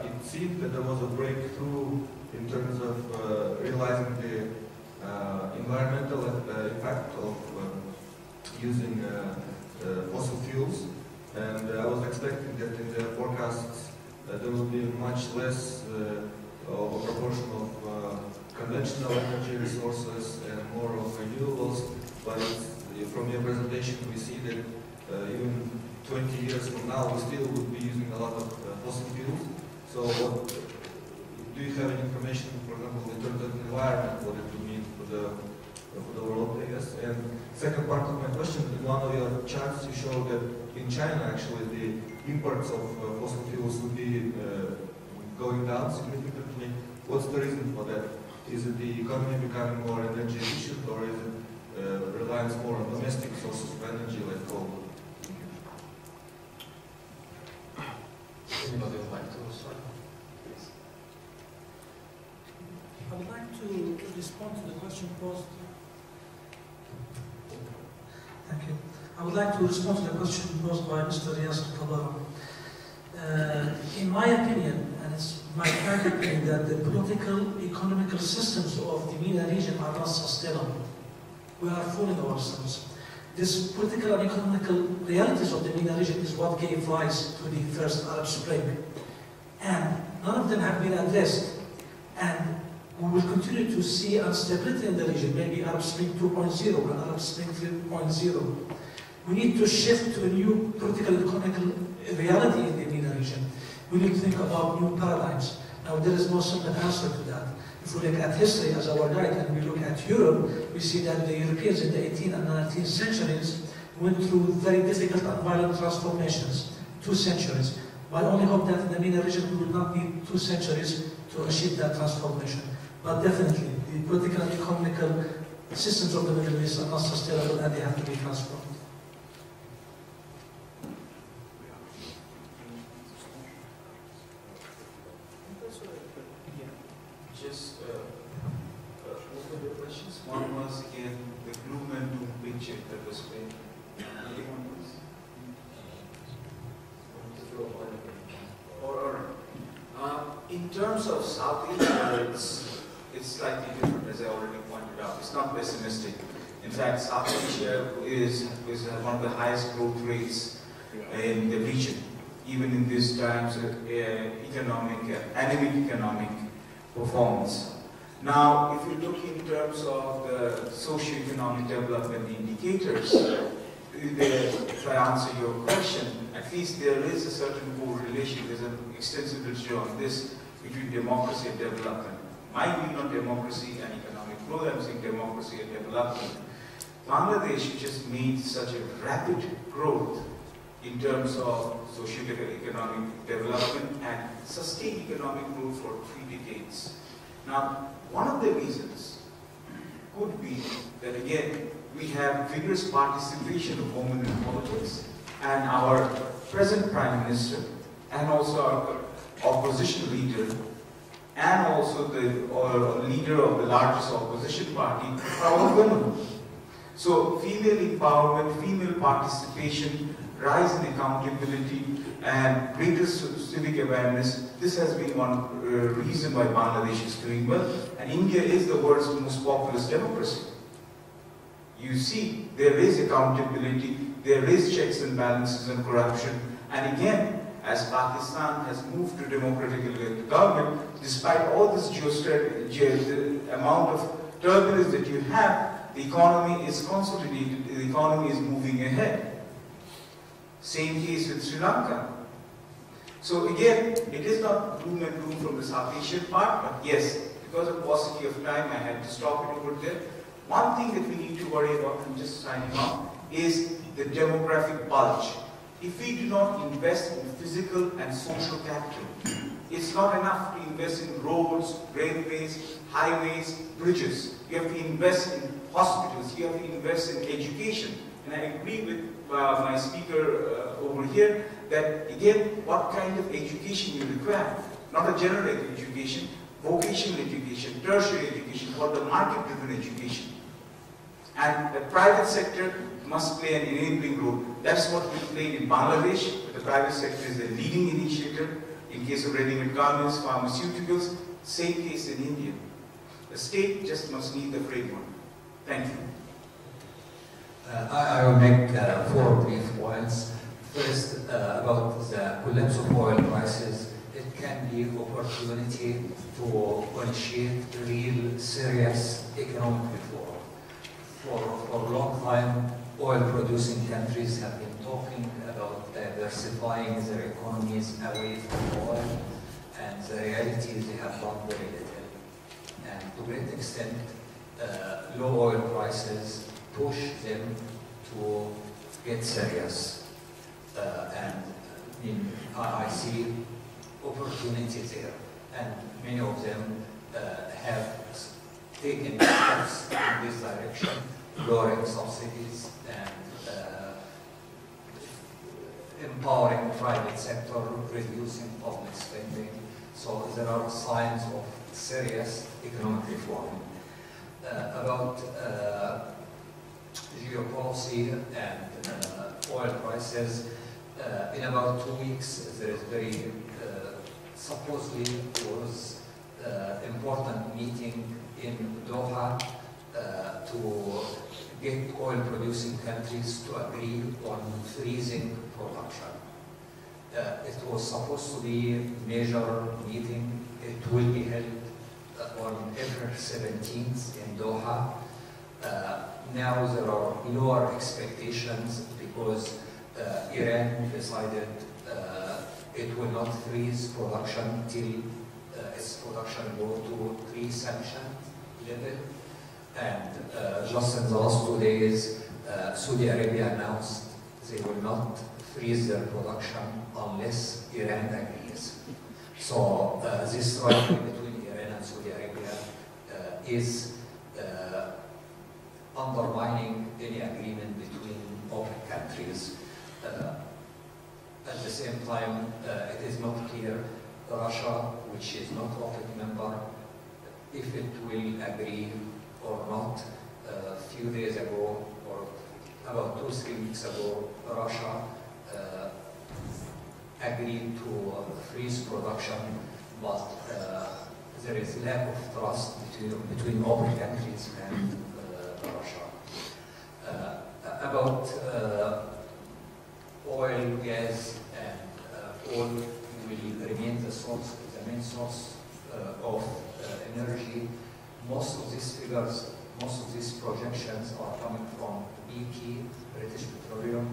Speaker 7: it seemed that there was a breakthrough in terms of realizing the environmental impact of using fossil fuels. And I was expecting that in the forecasts there will be much less of a proportion of conventional energy resources and more of renewables. But from your presentation, we see that even 20 years from now, we still would be using a lot of fossil fuels. So do you have any information, for example, in terms of the environment, what it would mean for the world, I guess? And second part of my question, in one of your charts, you show that in China, actually, the imports of fossil fuels would be going down significantly. What's the reason for that? Is it the economy becoming more energy efficient, or is it reliance more on domestic sources of energy like coal?
Speaker 2: Anybody would like to start? I would like to respond to the question posed. Thank you. I would like to respond to the question posed by Mr. Niyazov. In my opinion, and it's my frank opinion, that the political, economical systems of the MENA region are not sustainable. We are fooling ourselves. This political and economical realities of the MENA region is what gave rise to the first Arab Spring. And none of them have been addressed. And we will continue to see instability in the region, maybe Arab Spring 2.0 and Arab Spring 3.0. We need to shift to a new political and economical reality in the MENA region. We need to think about new paradigms. Now, there is no simple answer to that. If we look at history as our guide and we look at Europe, we see that the Europeans in the 18th and 19th centuries went through very difficult and violent transformations, 2 centuries. My only hope that in the MENA region we will not need 2 centuries to achieve that transformation. But definitely, the political and economical systems of the Middle East are not sustainable and they have to be transformed.
Speaker 1: Just In terms of South Asia, it's slightly different, as I already pointed out. It's not pessimistic. In fact, South Asia is one of the highest growth rates in the region, even in these times of anemic economic performance. Now, if you look in terms of the socio-economic development indicators, if I answer your question, at least there is a certain correlation. There's an extensive literature on this between democracy and development. My view on democracy and economic growth, I'm saying democracy and development. Bangladesh just made such a rapid growth in terms of socio-economic development and sustained economic growth for 3 decades. Now, one of the reasons could be that, again, we have vigorous participation of women in politics, and our present Prime Minister, and also our opposition leader, and also the leader of the largest opposition party are all women. So female empowerment, female participation, rise in accountability, and greater civic awareness, this has been one reason why Bangladesh is doing well. And India is the world's most populous democracy. You see, there is accountability, there is checks and balances and corruption. And again, as Pakistan has moved to democratic government, despite all this the amount of turbulence that you have, the economy is consolidated, the economy is moving ahead. Same case with Sri Lanka. So again, it is not gloom and doom from the South Asian part, but yes, because of paucity of time, I had to stop it over there. One thing that we need to worry about, I'm just signing off, is the demographic bulge. If we do not invest in physical and social capital, it's not enough to invest in roads, railways, highways, bridges. You have to invest in hospitals, you have to invest in education. And I agree with my speaker over here that, again, what kind of education you require. Not a general education, vocational education, tertiary education, or the market-driven education. And the private sector must play an enabling role. That's what we played in Bangladesh. The private sector is a leading initiator. In case of ready-made garments, pharmaceuticals, same case in India. The state just must need the framework. Thank you.
Speaker 4: I will make 4 brief points. First, about the collapse of oil prices. It can be an opportunity to initiate real, serious economic reform. For a long time, oil-producing countries have been talking about diversifying their economies away from oil, and the reality is they have done very little. And to a great extent, low oil prices push them to get serious. I see opportunities there, and many of them have taken steps in this direction, lowering subsidies and empowering private sector, reducing public spending. So there are signs of serious economic reform. About geopolicy and oil prices, in about 2 weeks there is very supposedly was important meeting in Doha to get oil-producing countries to agree on freezing production. It was supposed to be a major meeting. It will be held on April 17th in Doha. Now there are lower expectations because Iran decided it will not freeze production till its production go to pre-sanction level. And just in the last 2 days, Saudi Arabia announced they will not freeze their production unless Iran agrees. So this rivalry between Iran and Saudi Arabia is undermining any agreement between OPEC countries. At the same time, it is not clear Russia, which is not OPEC member, if it will agree or not. A few days ago, or about 2 or 3 weeks ago, Russia agreed to freeze production but there is lack of trust between all countries and Russia. About oil, gas, and coal will remain the main source of energy. Most of these figures, most of these projections are coming from BP, British Petroleum.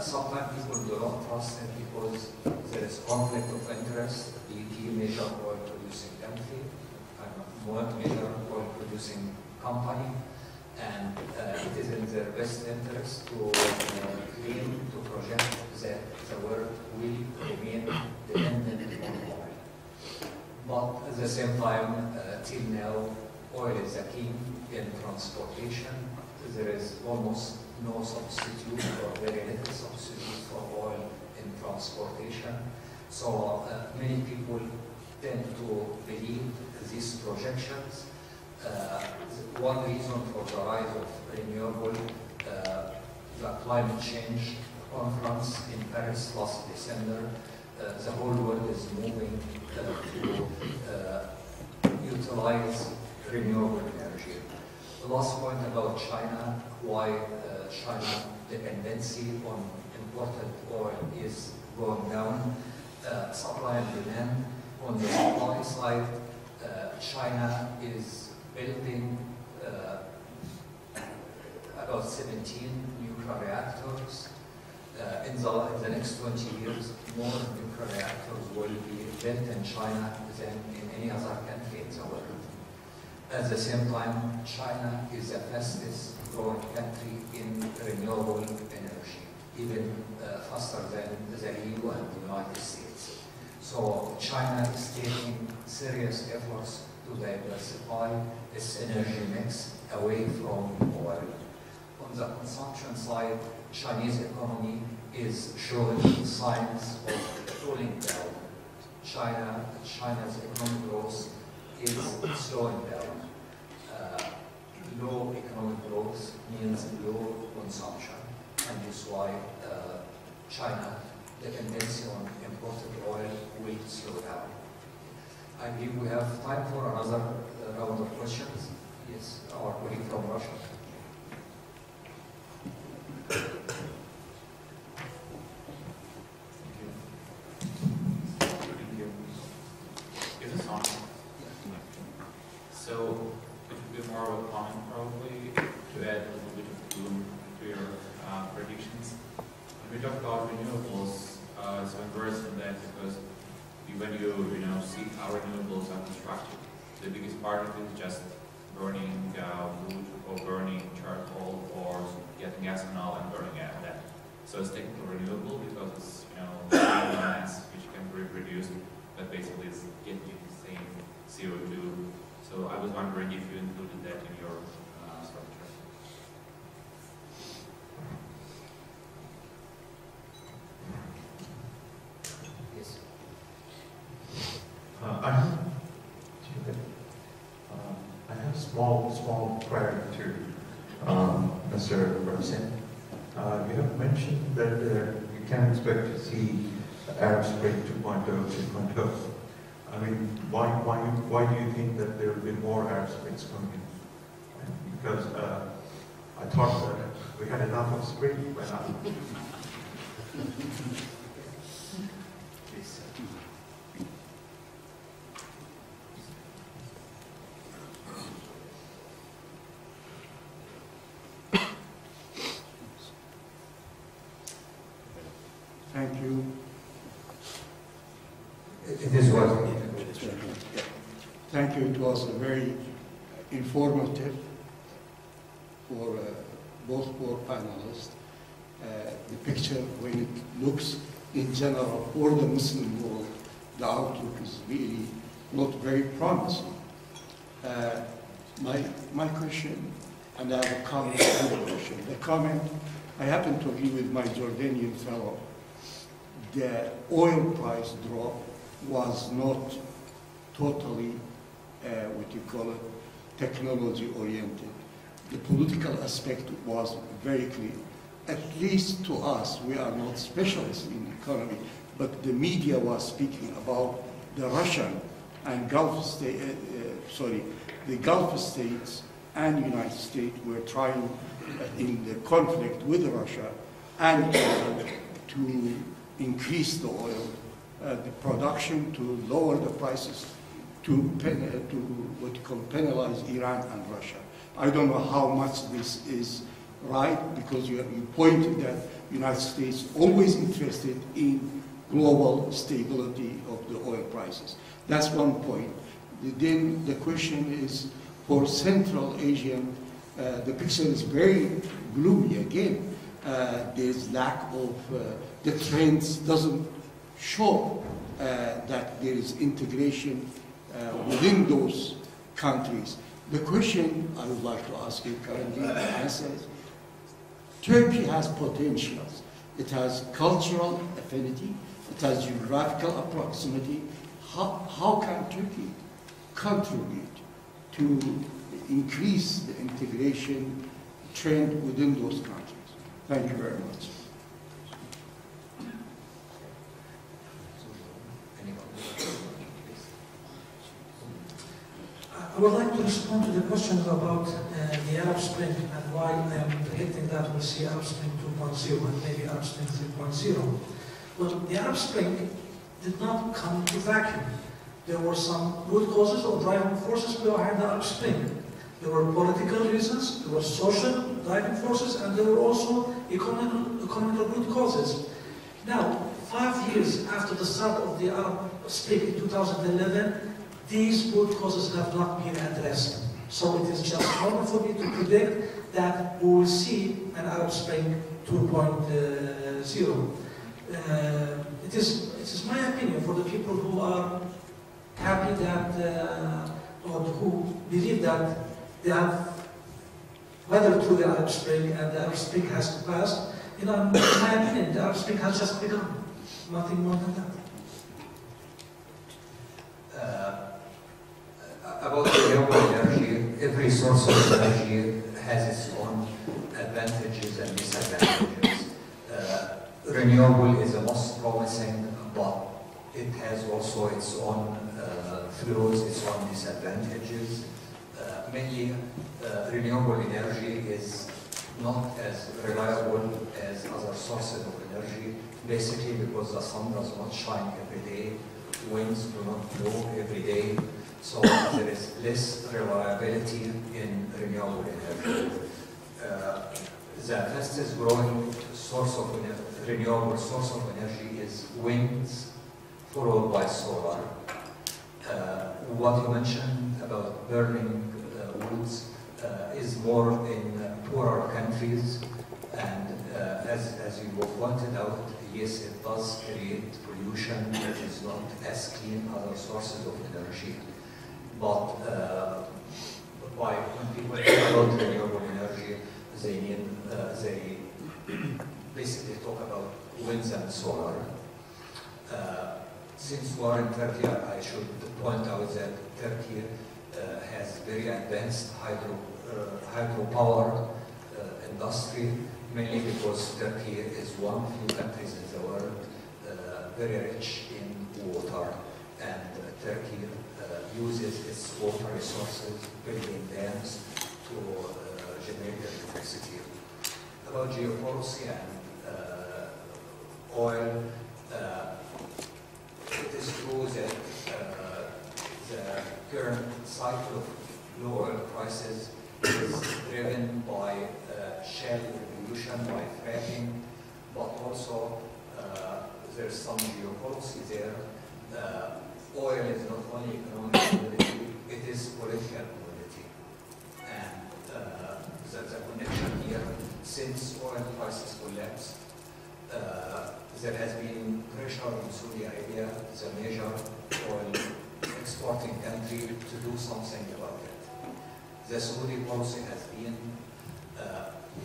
Speaker 4: Sometimes people do not trust it because there is conflict of interest. BP, major oil producing country, major oil producing company, and it is in their best interest to claim, to project that the world will remain dependent on oil. But at the same time, till now, oil is the king in transportation. There is almost no substitute or very little substitute for oil in transportation. So many people tend to believe these projections. One reason for the rise of renewable, the climate change conference in Paris last December, the whole world is moving to utilize renewable energy. The last point about China, why China's dependency on imported oil is going down. Supply and demand. On the supply side, China is building about 17 nuclear reactors. In the next 20 years, more nuclear reactors will be built in China than in any other country in the world. At the same time, China is the fastest growing country in renewable energy, even faster than the EU and the United States. So China is taking serious efforts to diversify its energy mix away from oil. On the consumption side, Chinese economy is showing signs of cooling down. China's economic growth is slowing down. Low economic growth means low consumption, and this is why China dependency on imported oil will slow down. I believe we have time for another round of questions. Yes, our colleague from Russia.
Speaker 8: Is this on? So, it would be more of a comment probably to add a little bit of gloom to your predictions. When we talk about renewables, it's embarrassing that because when you see how renewables are constructed, the biggest part of it is just burning wood or burning charcoal or getting ethanol and burning that. So it's technically renewable because it's biomass which can be reproduced, but basically it's getting the same CO2. So I was wondering if you included that in your structure.
Speaker 4: Yes.
Speaker 9: I have small query to Mr. Farasin. You have mentioned that you can expect to see Arab Spring 2.0, 3.0. I mean, why do you think that there will be more Arab Springs coming in? Because I thought that we had enough of spring by now.
Speaker 10: Thank you.
Speaker 4: It is what.
Speaker 10: Thank you. It was very informative for both panelists. The picture, when it looks in general for the Muslim world, the outlook is really not very promising. My question, and I have a comment on the question. The comment, I happen to agree with my Jordanian fellow. The oil price drop was not totally, technology oriented. The political aspect was very clear. At least to us, we are not specialists in economy, but the media was speaking about the Russian and Gulf state, the Gulf states and United States were trying in the conflict with Russia and Iran to increase the oil, the production, to lower the prices, to what you call penalize Iran and Russia. I don't know how much this is right, because you pointed that United States always interested in global stability of the oil prices. That's one point. Then the question is, for Central Asian, the picture is very gloomy again. There's lack of, the trends doesn't show that there is integration within those countries. The question I would like to ask you currently, the answer is, Turkey has potentials. It has cultural affinity, it has geographical proximity. How can Turkey contribute to increase the integration trend within those countries? Thank you very much.
Speaker 2: I would like to respond to the questions about the Arab Spring and why I am predicting that we'll see Arab Spring 2.0 and maybe Arab Spring 3.0. Well, the Arab Spring did not come to vacuum. There were some root causes or driving forces behind the Arab Spring. There were political reasons, there were social driving forces, and there were also economical root causes. Now, 5 years after the start of the Arab Spring in 2011, these root causes have not been addressed. So it is just normal for me to predict that we will see an Arab Spring 2.0. It is my opinion, for the people who are happy that, or who believe that they have weathered through the Arab Spring and the Arab Spring has to pass, in my opinion, the Arab Spring has just begun. Nothing more than that.
Speaker 4: About renewable energy, every source of energy has its own advantages and disadvantages. Renewable is the most promising, but it has also its own flaws, its own disadvantages. Mainly, renewable energy is not as reliable as other sources of energy, basically because the sun does not shine every day, winds do not blow every day, so there is less reliability in renewable energy. The fastest growing source of renewable source of energy is winds, followed by solar. What you mentioned about burning woods is more in poorer countries, and as you pointed out, yes, it does create pollution. It is not as clean other sources of energy. But when people talk about renewable energy, they basically talk about winds and solar. Since we are in Turkey, I should point out that Turkey has very advanced hydropower industry, mainly because Turkey is one of few countries in the world very rich in water, and Turkey uses its water resources, building dams to generate electricity. About geopolicy and oil, it is true that the current cycle of low oil prices is driven by shale revolution, by fracking, but also there's some geopolicy there. Oil is not only economic commodity, it is political commodity. And the connection here, since oil prices collapsed, there has been pressure on Saudi Arabia, the major oil exporting country, to do something about it. The Saudi policy has been,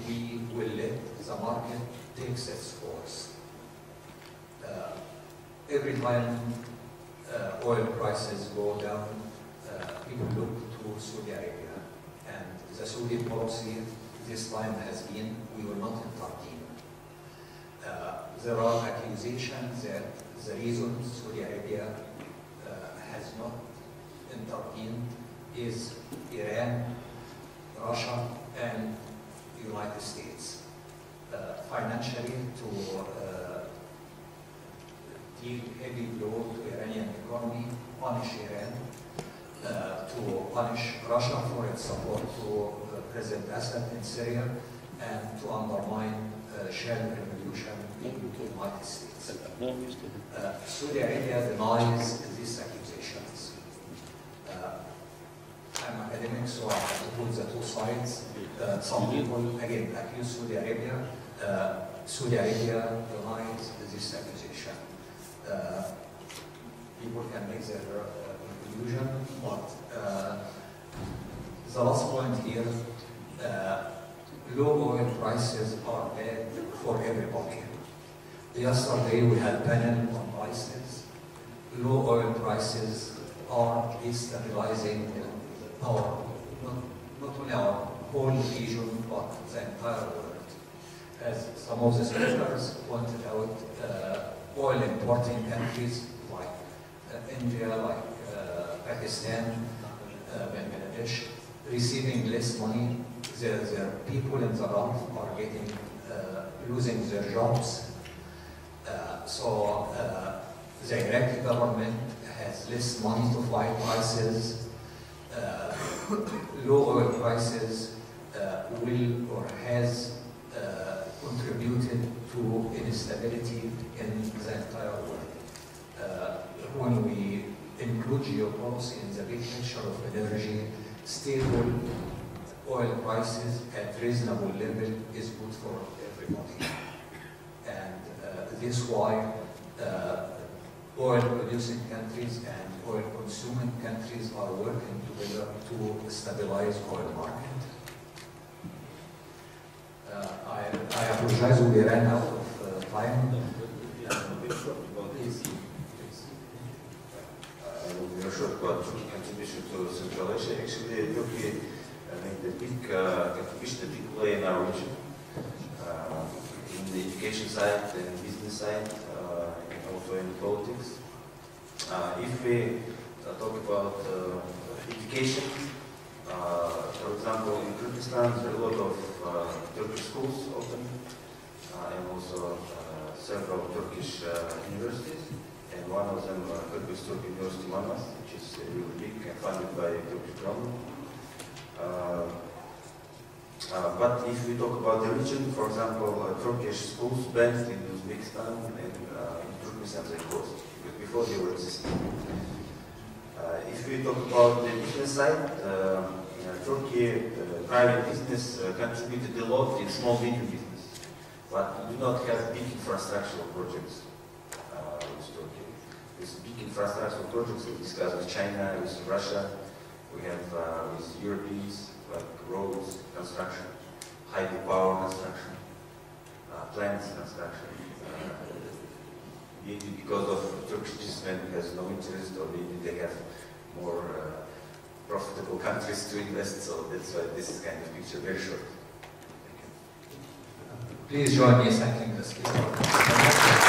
Speaker 4: we will let the market take its course. Every time oil prices go down, people look to Saudi Arabia. And the Saudi policy this time has been, we will not intervene. There are accusations that the reason Saudi Arabia intervened is Iran, Russia, and United States. Financially, to deal heavy blow to Iranian economy, punish Iran, to punish Russia for its support to President Assad in Syria, and to undermine shale revolution in the United States. Saudi Arabia denies these accusations. I'm academic, so I have to put the two sides. Some people, again, accuse Saudi Arabia. Saudi Arabia denies this accusation. People can make their conclusion, but the last point here, low oil prices are bad for everybody. Yesterday we had panel on prices. Low oil prices are destabilizing our, not only our whole region, but the entire world. As some of the speakers pointed out, oil importing countries like India, like Pakistan, Bangladesh, receiving less money. Their people in the Gulf are getting losing their jobs. So the Iraqi government has less money to fight prices. Low oil prices will or has contributed to instability in the entire world. When we include geopolitics in the big picture of energy, stable oil prices at reasonable level is good for everybody. And this is why oil-producing countries and oil-consuming countries are working together to stabilize oil market. I apologize, we ran out of time. Please.
Speaker 3: We are short about Turkey contribution to Central Asia. Actually, Turkey made a big contribution, a big play in our region, in the education side, and business side, and also in politics. If we talk about education, for example, in Kyrgyzstan, there are a lot of Turkish schools open, and also several Turkish universities, and one of them, Kyrgyz Turk University Manas, which is really big and funded by Turkish government. But if we talk about the region, for example, Turkish schools banned in Uzbekistan and in Turkmenistan, they closed, before they were existing. If we talk about the business side, Turkey private business contributed a lot in small medium business, but we do not have big infrastructural projects with Turkey. These big infrastructural projects we discussed with China, with Russia, we have with Europeans, like roads construction, hydropower construction, plants construction. Maybe because of Turkish businessmen has no interest, or maybe they have more profitable countries to invest, so that's why this is kind of picture very short.
Speaker 4: Please join me in thanking the speaker.